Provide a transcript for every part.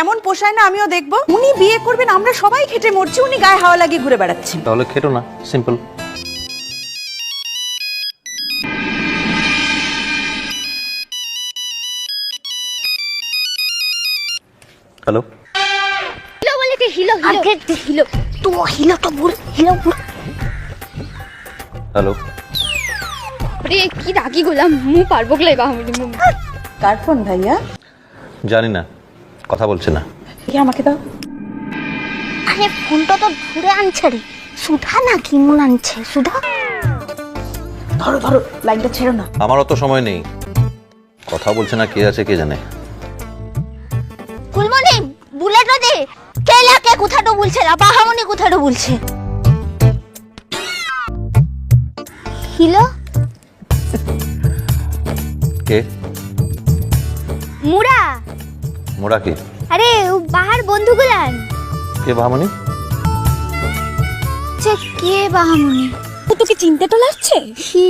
কেমন পোষায় না আমিও দেখবো। উনি বিয়ে করবেন, আমরা সবাই খেটে মরছি, উনি গায়ে হাওয়া লাগিয়ে ঘুরে বেড়াচ্ছেন। তাহলে খেটো না, সিম্পল। হ্যালো হিলো বলে কি হিলো আগে হিলো তো হিলো তো বল হিলো বল। হ্যালো, আরে কি রাগি গোলাম মু পারবো গলাই বাহামনি মু। কার ফোন ভাইয়া? জানি না, কথা বলছে না। কি আমাকে দাও। আরে ফোনটা তো ঘুরে আনছে রে, সুধা না কি মন আনছে সুধা। ধরো ধরো, লাইনটা ছেড়ো না। আমার অত সময় নেই, কথা বলছে না, কে আছে কে জানে। ফুলমনি বুলেটটা দে, কেলাকে কোথাটো বলছে না, বাহামনি কোথাটো বলছে। হিলো কে? মুরা। মোড়া কে? আরে ও বাহার বন্ধুগুলান। কে বাহামনি? সে কে বাহামনি? ও তোকে চিনতে তো লাগছে। হি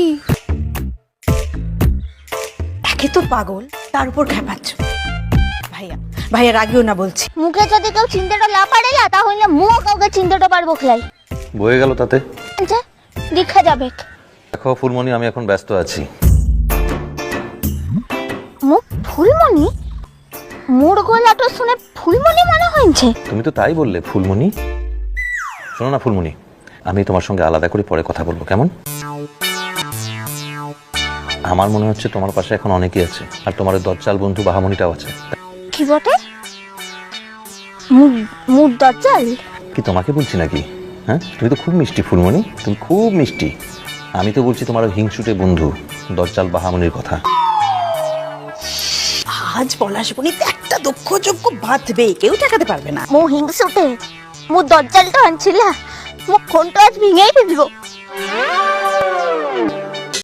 একে তো পাগল, তার উপর খেপাচ্ছ। ভাইয়া ভাইয়া রাগিও না বলছি। মুখে যদি কেউ চিনতেটা না পারে না, তাহলে মুও কাউকে চিনতেটা পারবো খেলাই। বয়ে গেল তাতে। আচ্ছা দেখা যাবে। দেখো ফুলমণি, আমি এখন ব্যস্ত আছি। মুখ ফুলমনি? মোর গলাটা শুনে ফুলমনি মনে হয়েছে। তুমি তো তাই বললে ফুলমণি। শোনো না ফুলমণি, আমি তোমার সঙ্গে আলাদা করে পরে কথা বলবো, কেমন? আমার মনে হচ্ছে তোমার পাশে এখন অনেকেই আছে, আর তোমার ওই দজ্জাল বন্ধু বাহামনিটাও আছে। কি বটে? মুখ দজ্জাল? কি তোমাকে বলছি নাকি? হ্যাঁ, তুমি তো খুব মিষ্টি ফুলমণি, তুমি খুব মিষ্টি। আমি তো বলছি তোমার ওই হিংসুটে বন্ধু দজ্জাল বাহামনির কথা। আজ পলাশবনিতে একটা দক্ষ যোগ্য বাঁধবে, কেউ ঠেকাতে পারবে না। মো হিংসুটে মো দজ্জালটা আনছিলা, মো ফোনটা আজ ভেঙেই ফেলবো।